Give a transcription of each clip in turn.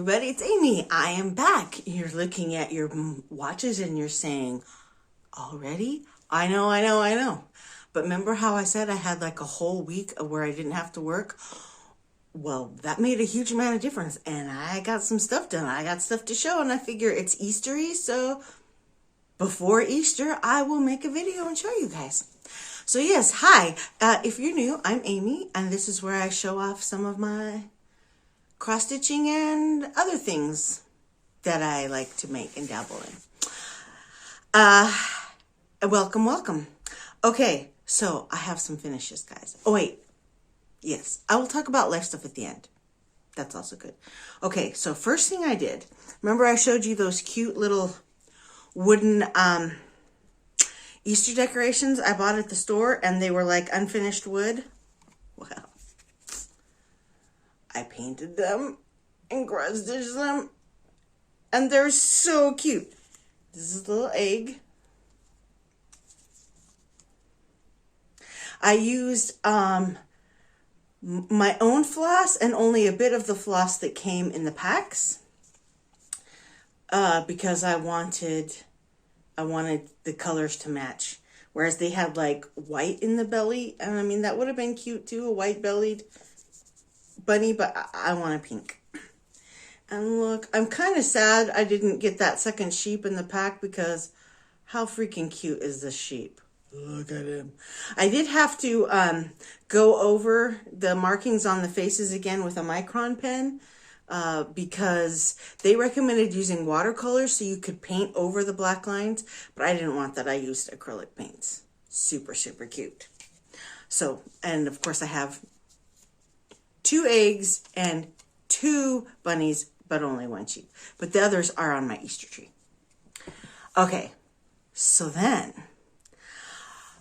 everybody, it's Amy. I am back. You're looking at your watches and you're saying, already? I know. But remember how I said I had like a whole week where I didn't have to work? Well, that made a huge amount of difference and I got some stuff done. I got stuff to show and I figure it's Eastery, so before Easter, I will make a video and show you guys. So yes, hi. If you're new, I'm Amy and this is where I show off some of my cross-stitching and other things that I like to make and dabble in. Welcome. Okay, so I have some finishes, guys. Oh, wait. Yes, I will talk about life stuff at the end. That's also good. Okay, so first thing I did, remember I showed you those cute little wooden Easter decorations I bought at the store, and they were like unfinished wood? Well, I painted them and cross-stitched them, and they're so cute. This is a little egg. I used my own floss and only a bit of the floss that came in the packs because I wanted the colors to match. Whereas they had like white in the belly, and I mean that would have been cute too, a white-bellied bunny, but I want a pink. And look, I'm kind of sad I didn't get that second sheep in the pack because how freaking cute is this sheep? Look at him. I did have to go over the markings on the faces again with a micron pen because they recommended using watercolors so you could paint over the black lines, but I didn't want that. I used acrylic paints. Super cute. So, and of course I have 2 eggs and 2 bunnies, but only 1 sheep. But the others are on my Easter tree. Okay, so then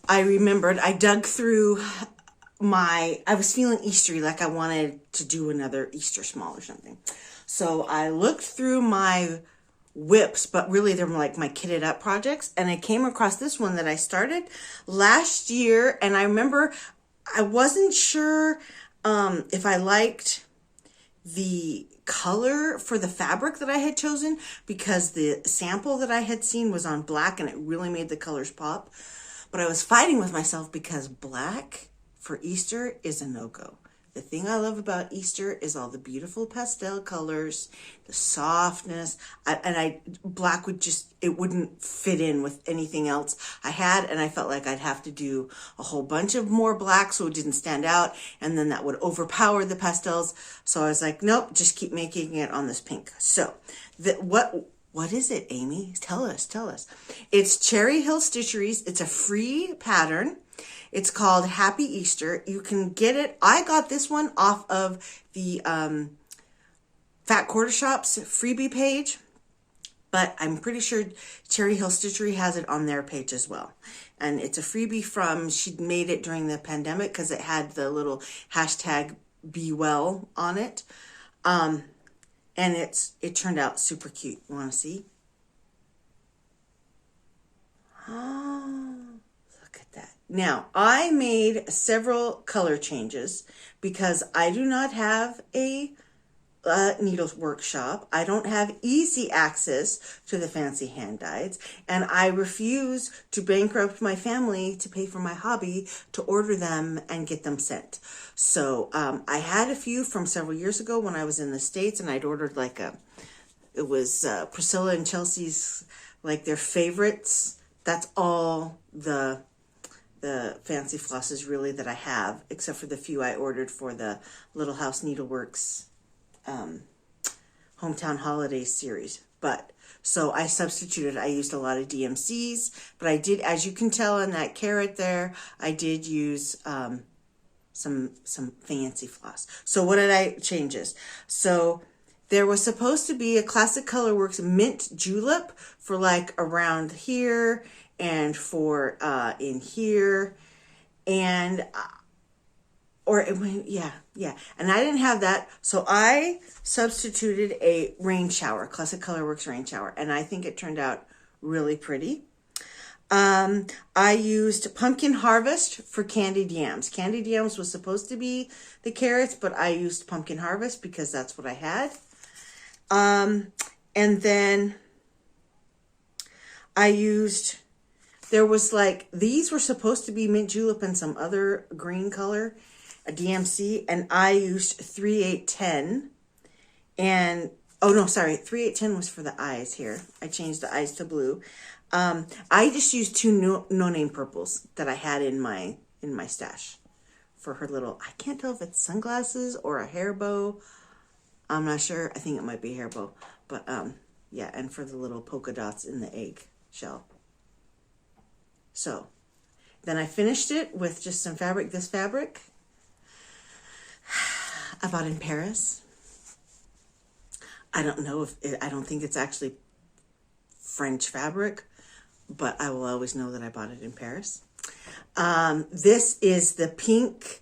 I remembered I dug through I was feeling Eastery, like I wanted to do another Easter small or something. So I looked through my whips, but really they're like my kitted up projects. And I came across this one that I started last year. And I remember I wasn't sure if I liked the color for the fabric that I had chosen because the sample that I had seen was on black and it really made the colors pop. But I was fighting with myself because black for Easter is a no-go. The thing I love about Easter is all the beautiful pastel colors, the softness, black wouldn't fit in with anything else I had, and I felt like I'd have to do a whole bunch of more black so it didn't stand out, and then that would overpower the pastels. So I was like, nope, just keep making it on this pink. So what is it, Amy? Tell us. It's Cherry Hill Stitcheries. It's a free pattern. It's called Happy Easter. You can get it. I got this one off of the Fat Quarter Shop's freebie page, but I'm pretty sure Cherry Hill Stitchery has it on their page as well. And it's a freebie she made it during the pandemic because it had the little hashtag Be Well on it. And it turned out super cute. You want to see? Oh, look at that. Now, I made several color changes because I do not have a needles workshop. I don't have easy access to the fancy hand dyes, and I refuse to bankrupt my family to pay for my hobby to order them and get them sent. So I had a few from several years ago when I was in the States, and I'd ordered it was Priscilla and Chelsea's, like their favorites. That's all the fancy flosses really that I have, except for the few I ordered for the Little House Needleworks Hometown Holiday series. But so I substituted. I used a lot of DMCs, but I did, as you can tell in that carrot there, I did use some fancy floss. So what did I changes? So there was supposed to be a Classic Colorworks mint julep for like around here and for in here, and and I didn't have that, so I substituted a rain shower, Classic Colorworks rain shower, and I think it turned out really pretty. I used Pumpkin Harvest for candied yams. Candied yams was supposed to be the carrots, but I used Pumpkin Harvest because that's what I had. And then I used, there was like, these were supposed to be mint julep and some other green color, a DMC, and I used 3810. And, oh no, sorry, 3810 was for the eyes here. I changed the eyes to blue. I just used two no-name purples that I had in my stash for her little, I can't tell if it's sunglasses or a hair bow. I'm not sure. I think it might be a hair bow. But, yeah, and for the little polka dots in the egg shell. So, then I finished it with just some fabric. This fabric I bought in Paris. I don't know if I don't think it's actually French fabric, but I will always know that I bought it in Paris. This is the pink.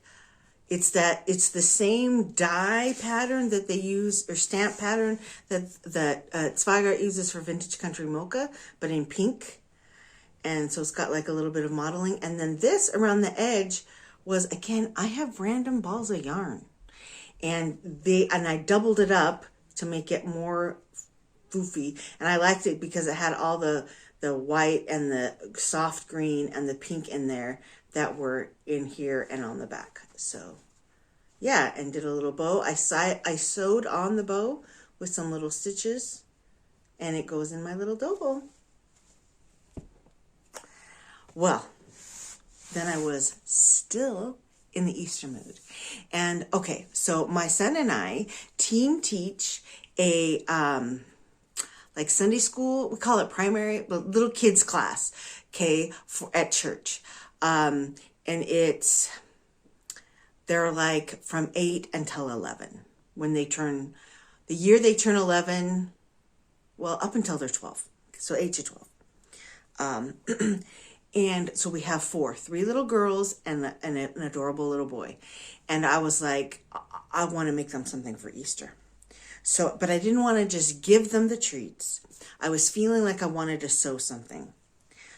It's the same dye pattern that they use, or stamp pattern that Zweigart uses for Vintage Country Mocha, but in pink. And so it's got like a little bit of modeling. And then this around the edge was, again, I have random balls of yarn. And I doubled it up to make it more foofy. And I liked it because it had all the white and the soft green and the pink in there that were in here and on the back. So yeah, and did a little bow. I sewed on the bow with some little stitches, and it goes in my little dough bowl. Well, then I was still in the Easter mood. And okay, so my son and I team teach a like Sunday school, we call it primary, but little kids class, okay, at church. And they're like from 8 until 11. When they turn, the year they turn 11, well, up until they're 12. So 8 to 12. And so we have 3 little girls and an adorable little boy. And I was like, I want to make them something for Easter. So, but I didn't want to just give them the treats. I was feeling like I wanted to sew something.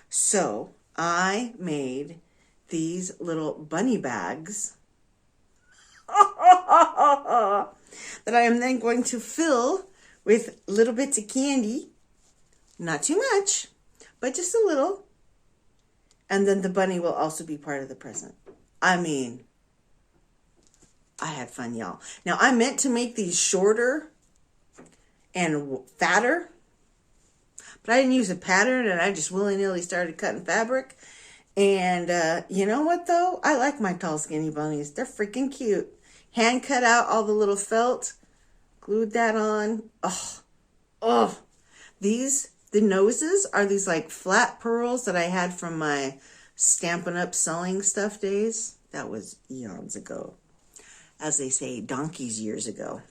So I made these little bunny bags that I am then going to fill with little bits of candy. Not too much, but just a little. And then the bunny will also be part of the present. I mean, I had fun, y'all. Now, I meant to make these shorter and fatter, but I didn't use a pattern, and I just willy-nilly started cutting fabric. And you know what, though? I like my tall, skinny bunnies. They're freaking cute. Hand cut out all the little felt, glued that on. Oh, the noses are these like flat pearls that I had from my Stampin' Up! Sewing stuff days. That was eons ago. As they say, donkey's years ago.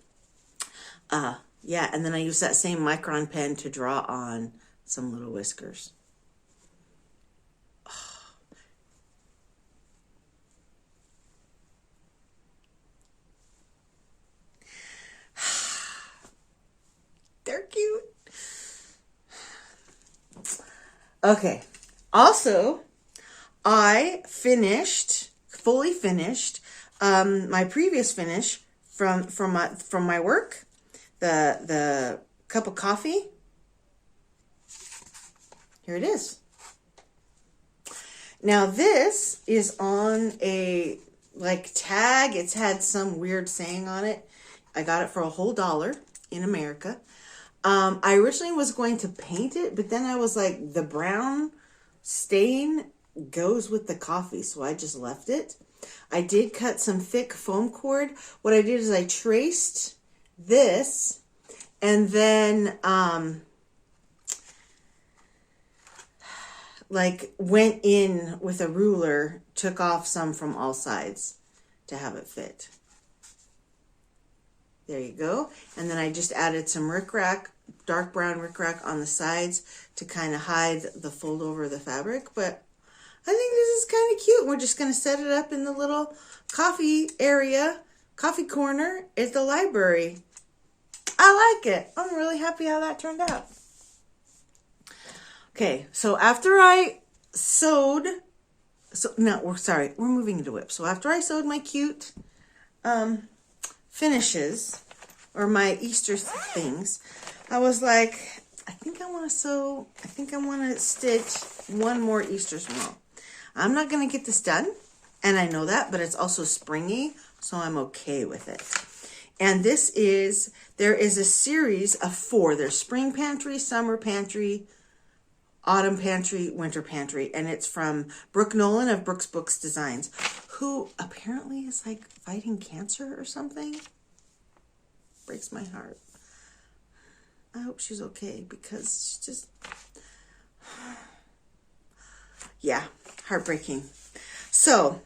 Yeah, and then I used that same micron pen to draw on some little whiskers. They're cute. Okay. Also, I fully finished my previous finish from my work, the cup of coffee. Here it is. Now this is on a like tag. It's had some weird saying on it. I got it for a whole $1 in America. I originally was going to paint it, but then I was like, the brown stain goes with the coffee, so I just left it. I did cut some thick foam cord. What I did is I traced this and then like went in with a ruler, took off some from all sides to have it fit. There you go. And then I just added some rickrack, dark brown rickrack on the sides to kind of hide the fold over of the fabric. But I think this is kind of cute. We're just going to set it up in the little coffee area, coffee corner at the library. I like it. I'm really happy how that turned out. Okay, so after I sewed, we're moving into WIP. So after I sewed my cute finishes, or my Easter things, I was like, I think I want to stitch one more Easter small. I'm not going to get this done, and I know that, but it's also springy, so I'm okay with it. And there is a series of 4. There's spring pantry, summer pantry, autumn pantry, winter pantry, and it's from Brooke Nolan of Brooks Books Designs, who apparently is like fighting cancer or something. Breaks my heart. I hope she's okay, because she just, yeah, heartbreaking. So,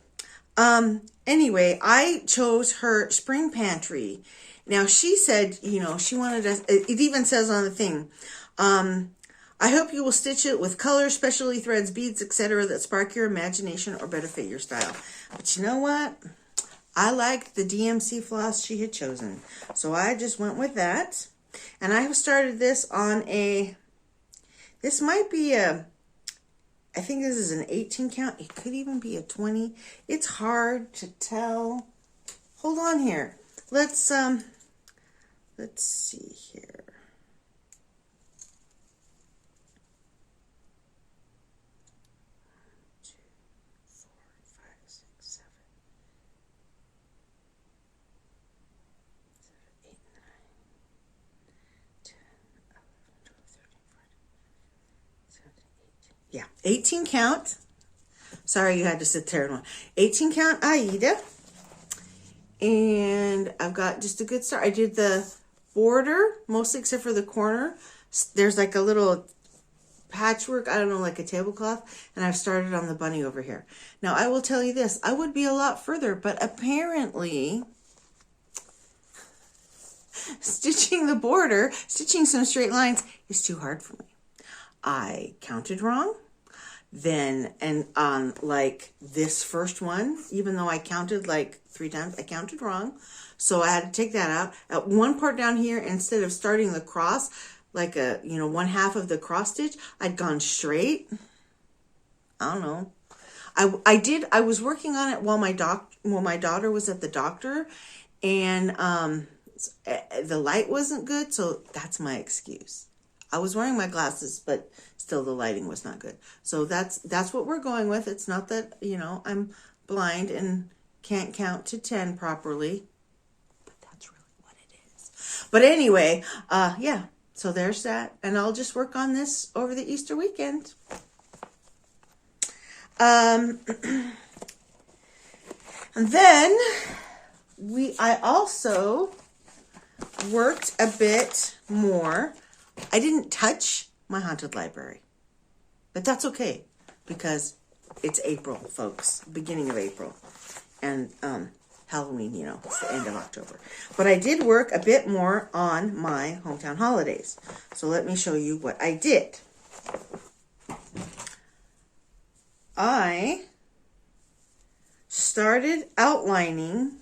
anyway, I chose her spring pantry. Now, she said, she wanted us, it even says on the thing, I hope you will stitch it with colors, specialty threads, beads, etc. that spark your imagination or better fit your style. But you know what? I liked the DMC floss she had chosen. So I just went with that. And I have started this on this might be I think this is an 18 count. It could even be a 20. It's hard to tell. Hold on here. Let's see here. Yeah, 18 count. Sorry you had to sit there and one. 18 count Aida. And I've got just a good start. I did the border, mostly except for the corner. There's like a little patchwork, I don't know, like a tablecloth. And I've started on the bunny over here. Now, I will tell you this. I would be a lot further, but apparently stitching the border, stitching some straight lines is too hard for me. I counted wrong. Then, and on like this first one, even though I counted like 3 times, I counted wrong. So I had to take that out. At one part down here, instead of starting the cross, like one half of the cross stitch, I'd gone straight. I don't know. I was working on it while my daughter was at the doctor, and the light wasn't good, so that's my excuse. I was wearing my glasses, but still the lighting was not good. So that's what we're going with. It's not that, I'm blind and can't count to 10 properly, but that's really what it is. But anyway, yeah, so there's that. And I'll just work on this over the Easter weekend. And then I also worked a bit more. I didn't touch my haunted library, but that's okay because it's April, folks, beginning of April, and Halloween, it's the end of October. But I did work a bit more on my hometown holidays. So let me show you what I did. I started outlining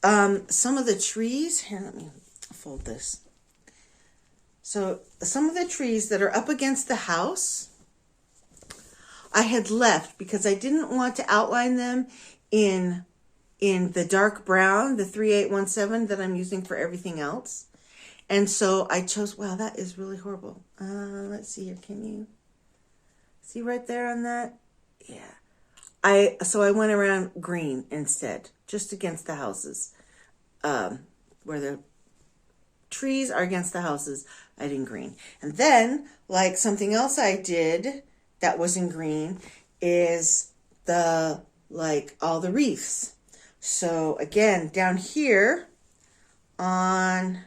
some of the trees. Here, let me fold this. So some of the trees that are up against the house, I had left because I didn't want to outline them in the dark brown, the 3817 that I'm using for everything else. And so I chose, wow, that is really horrible. Let's see here. Can you see right there on that? Yeah. So I went around green instead, just against the houses, where the trees are against the houses. I did in green. And then, like something else I did that was in green is all the wreaths. So again, down here on,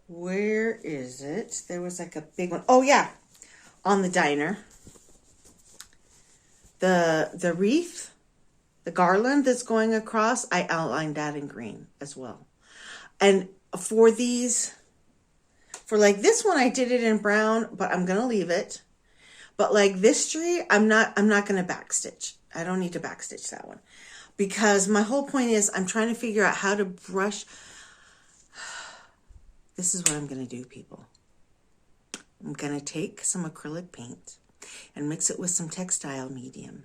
where is it? There was like a big one. Oh yeah, on the diner. The wreath, the garland that's going across, I outlined that in green as well. And for like this one, I did it in brown, but I'm going to leave it. But like this tree, I'm not going to backstitch. I don't need to backstitch that one because my whole point is I'm trying to figure out how to brush. This is what I'm going to do, people. I'm going to take some acrylic paint and mix it with some textile medium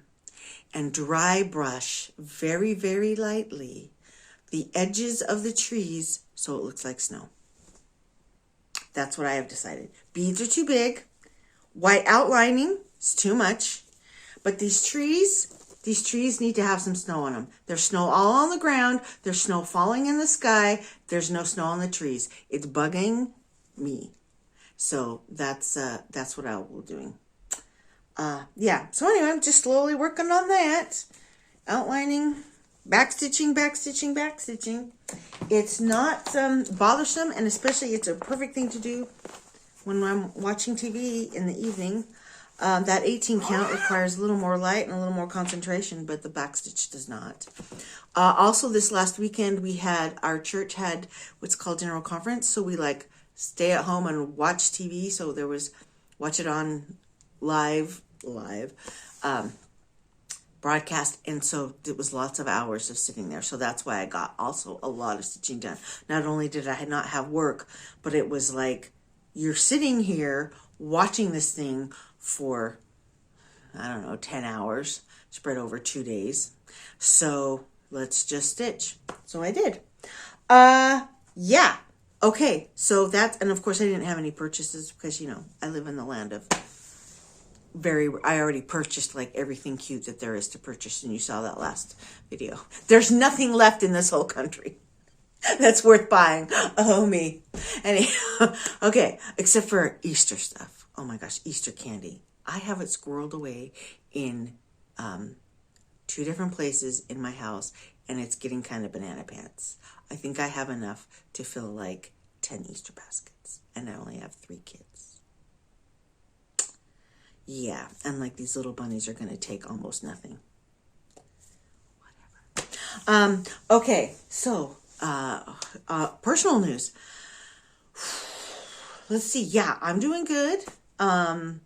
and dry brush very, very lightly the edges of the trees so it looks like snow. That's what I have decided. Beads are too big. White outlining is too much. But these trees need to have some snow on them. There's snow all on the ground. There's snow falling in the sky. There's no snow on the trees. It's bugging me. So that's what I will be doing. Yeah. So anyway, I'm just slowly working on that. Outlining, backstitching. It's not bothersome, and especially it's a perfect thing to do when I'm watching TV in the evening. That 18 count requires a little more light and a little more concentration, but the backstitch does not. Also, this last weekend, our church had what's called general conference, so we stay at home and watch TV. So there was watch it on live broadcast, and so it was lots of hours of sitting there. So that's why I got also a lot of stitching done. Not only did I not have work, but it was like you're sitting here watching this thing for, I don't know, 10 hours spread over 2 days. So let's just stitch. So I did. Yeah. Okay. So and of course I didn't have any purchases because, I live in the land of I already purchased everything cute that there is to purchase. And you saw that last video. There's nothing left in this whole country that's worth buying. Oh, me. Anyhow, okay. Except for Easter stuff. Oh my gosh, Easter candy. I have it squirreled away in 2 different places in my house, and it's getting kind of banana pants. I think I have enough to fill 10 Easter baskets, and I only have 3 kids. Yeah, and these little bunnies are going to take almost nothing. Whatever. Okay, so personal news. Let's see. Yeah, I'm doing good. I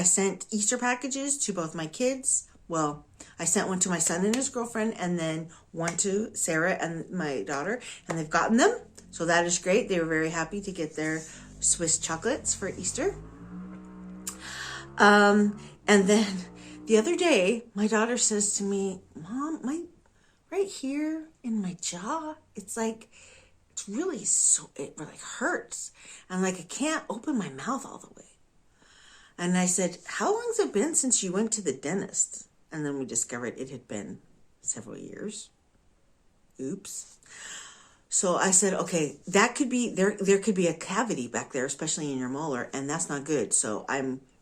sent Easter packages to both my kids. Well, I sent one to my son and his girlfriend, and then one to Sarah and my daughter, and they've gotten them. So that is great. They were very happy to get their Swiss chocolates for Easter. And then the other day, my daughter says to me, Mom, right here in my jaw, it's really it really hurts. And I can't open my mouth all the way. And I said, how long's it been since you went to the dentist? And then we discovered it had been several years. Oops. So I said, okay, that could be, there could be a cavity back there, especially in your molar, and that's not good. So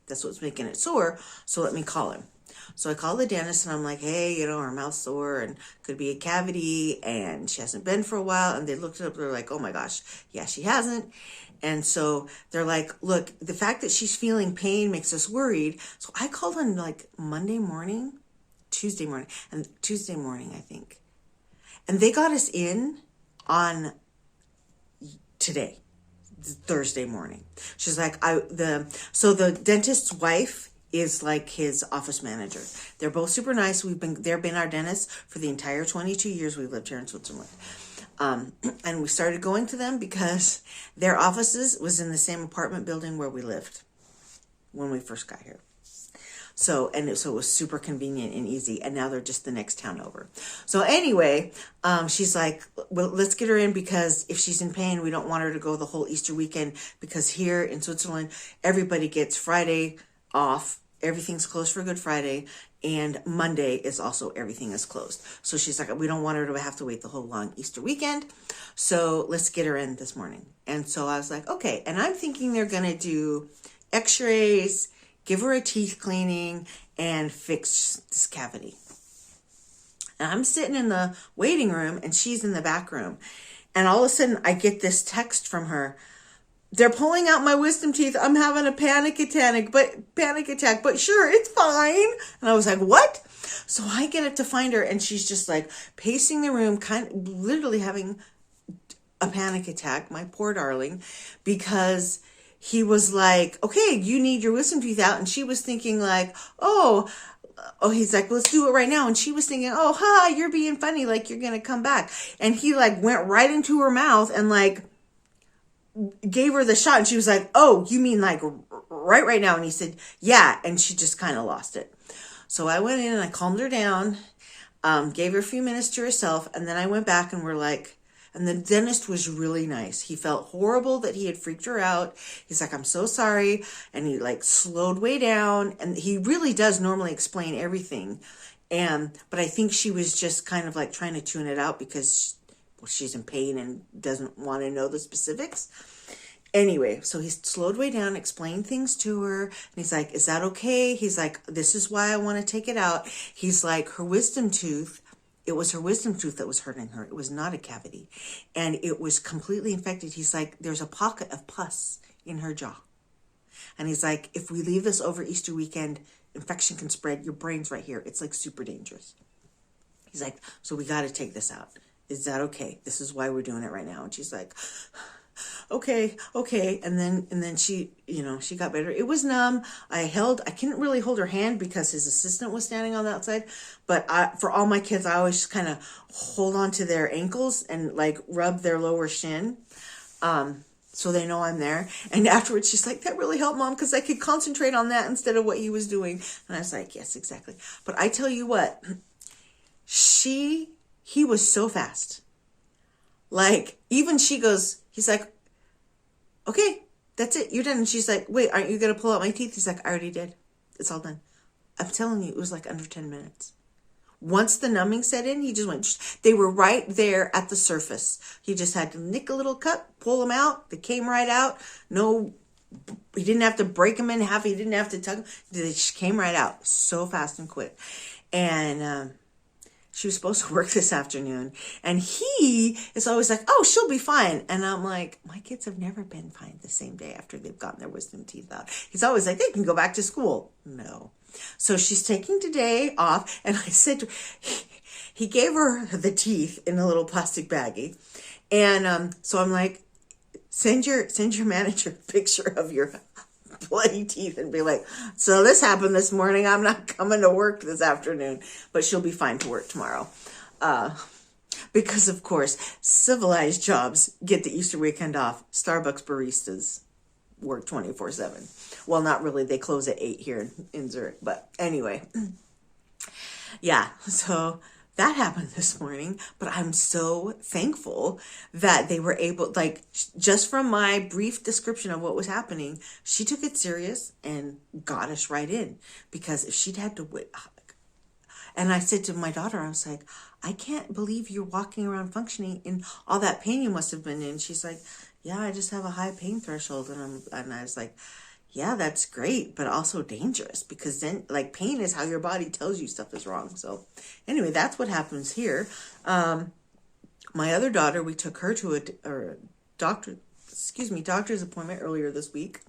that's what's making it sore. So let me call him. So I called the dentist and I'm like, hey, her mouth's sore and could be a cavity and she hasn't been for a while. And they looked it up. They're like, oh my gosh. Yeah, she hasn't. And so they're like, look, the fact that she's feeling pain makes us worried. So I called on Tuesday morning, I think. And they got us in on today. Thursday morning. She's like, so the dentist's wife is his office manager. They're both super nice. They've been our dentists for the entire 22 years we've lived here in Switzerland. And we started going to them because their offices was in the same apartment building where we lived when we first got here. So it was super convenient and easy. And now they're just the next town over. So anyway, she's like, well, let's get her in because if she's in pain, we don't want her to go the whole Easter weekend because here in Switzerland, everybody gets Friday off. Everything's closed for Good Friday. And Monday is also everything is closed. So she's like, we don't want her to have to wait the whole long Easter weekend. So let's get her in this morning. And so I was like, okay. And I'm thinking they're going to do x-rays, give her a teeth cleaning, and fix this cavity. And I'm sitting in the waiting room, and she's in the back room. And all of a sudden, I get this text from her. They're pulling out my wisdom teeth. I'm having a panic attack, but sure, it's fine. And I was like, what? So I get up to find her, and she's just pacing the room, literally having a panic attack, my poor darling, because he was like, okay, you need your wisdom teeth out. And she was thinking he's like, let's do it right now. And she was thinking, oh, ha, you're being funny. You're going to come back. And he went right into her mouth and gave her the shot. And she was like, oh, you mean right now? And he said, yeah. And she just kind of lost it. So I went in and I calmed her down. Gave her a few minutes to herself, and then I went back and we're like, and the dentist was really nice. He felt horrible that he had freaked her out. He's like, I'm so sorry. And he like slowed way down, and he really does normally explain everything. But I think she was just kind of like trying to tune it out because she's in pain and doesn't want to know the specifics. Anyway, so he slowed way down, explained things to her, and he's like, is that okay? He's like, this is why I want to take it out. He's like, her wisdom tooth, it was her wisdom tooth that was hurting her. It was not a cavity. And it was completely infected. He's like, there's a pocket of pus in her jaw. And he's like, if we leave this over Easter weekend, infection can spread. Your brain's right here. It's like super dangerous. He's like, so we got to take this out. Is that okay? This is why we're doing it right now. And she's like, okay. And then she, she got better. It was numb. I couldn't really hold her hand because his assistant was standing on the outside. But for all my kids, I always just kind of hold on to their ankles and like rub their lower shin. So they know I'm there. And afterwards, she's like, that really helped, Mom, because I could concentrate on that instead of what he was doing. And I was like, yes, exactly. But I tell you what, he was so fast. Like, even she goes, he's like, okay, that's it. You're done. And she's like, wait, aren't you going to pull out my teeth? He's like, I already did. It's all done. I'm telling you, it was like under 10 minutes. Once the numbing set in, he just went, they were right there at the surface. He just had to nick a little cut, pull them out. They came right out. No, he didn't have to break them in half. He didn't have to tug them. They just came right out so fast and quick. And, she was supposed to work this afternoon, and he is always like, oh, she'll be fine. And I'm like, my kids have never been fine the same day after they've gotten their wisdom teeth out. He's always like, they can go back to school. No. So she's taking today off, and I said, he gave her the teeth in a little plastic baggie. And so I'm like, send your manager a picture of your bloody teeth and be like, so this happened this morning. I'm not coming to work this afternoon, but she'll be fine to work tomorrow. Because of course, civilized jobs get the Easter weekend off. Starbucks baristas work 24/7. Well, not really. They close at 8 here in Zurich, but anyway. Yeah. So that happened this morning, but I'm so thankful that they were able, like, just from my brief description of what was happening, she took it serious and got us right in. Because if she'd had to wait, and I said to my daughter, I was like, I can't believe you're walking around functioning in all that pain you must have been in. She's like, yeah, I just have a high pain threshold. And I was like, yeah, that's great, but also dangerous, because then, like, pain is how your body tells you stuff is wrong. So anyway, that's what happens here. My other daughter, we took her to a doctor's appointment earlier this week.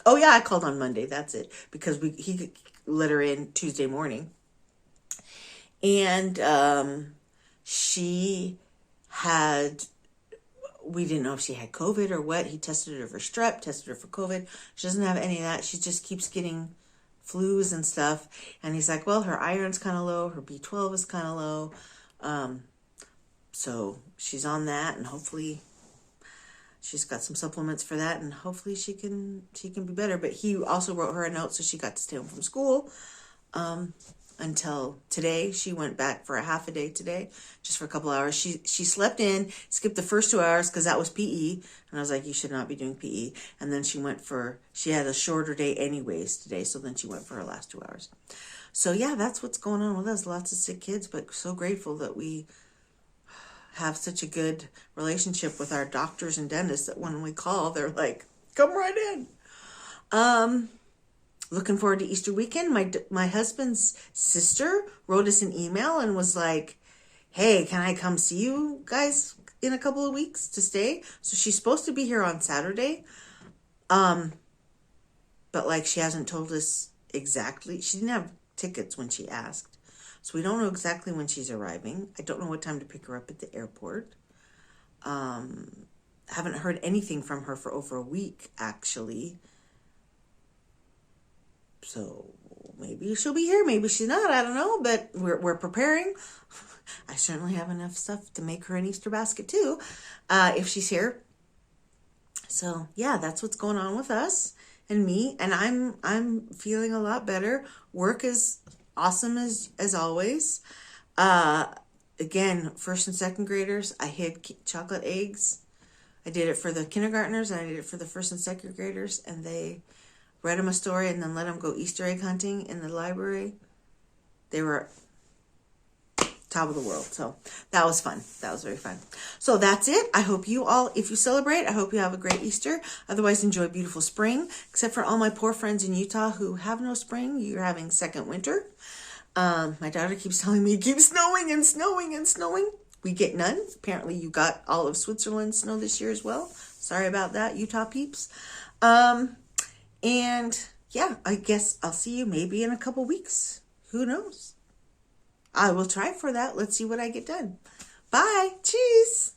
Oh yeah, I called on Monday. That's it, because he let her in Tuesday morning. And she had, we didn't know if she had COVID or what. He tested her for strep, tested her for COVID. She doesn't have any of that. She just keeps getting flus and stuff. And he's like, well, her iron's kind of low. Her B12 is kind of low. So she's on that, and hopefully she's got some supplements for that, and hopefully she can be better. But he also wrote her a note, so she got to stay home from school until today. She went back for a half a day today, just for a couple hours. She slept in, skipped the first 2 hours because that was PE, and I was like, you should not be doing PE. And then she had a shorter day anyways today, so then she went for her last 2 hours. So yeah, that's what's going on with us. Lots of sick kids, but so grateful that we have such a good relationship with our doctors and dentists that when we call, they're like, come right in. Looking forward to Easter weekend. My husband's sister wrote us an email and was like, hey, can I come see you guys in a couple of weeks to stay? So she's supposed to be here on Saturday. But like, she hasn't told us exactly. She didn't have tickets when she asked. So we don't know exactly when she's arriving. I don't know what time to pick her up at the airport. Haven't heard anything from her for over a week, actually. So maybe she'll be here, maybe she's not, I don't know, but we're preparing. I certainly have enough stuff to make her an Easter basket too, if she's here. So yeah, that's what's going on with us and me, and I'm feeling a lot better. Work is awesome as always. Again, first and second graders, I hid chocolate eggs. I did it for the kindergartners and I did it for the first and second graders, and they read them a story and then let them go Easter egg hunting in the library. They were top of the world. So that was fun. That was very fun. So that's it. I hope you all, if you celebrate, I hope you have a great Easter. Otherwise, enjoy beautiful spring, except for all my poor friends in Utah who have no spring. You're having second winter. My daughter keeps telling me it keeps snowing and snowing and snowing. We get none. Apparently you got all of Switzerland snow this year as well. Sorry about that, Utah peeps. And yeah, I guess I'll see you maybe in a couple weeks. Who knows? I will try for that. Let's see what I get done. Bye. Cheers.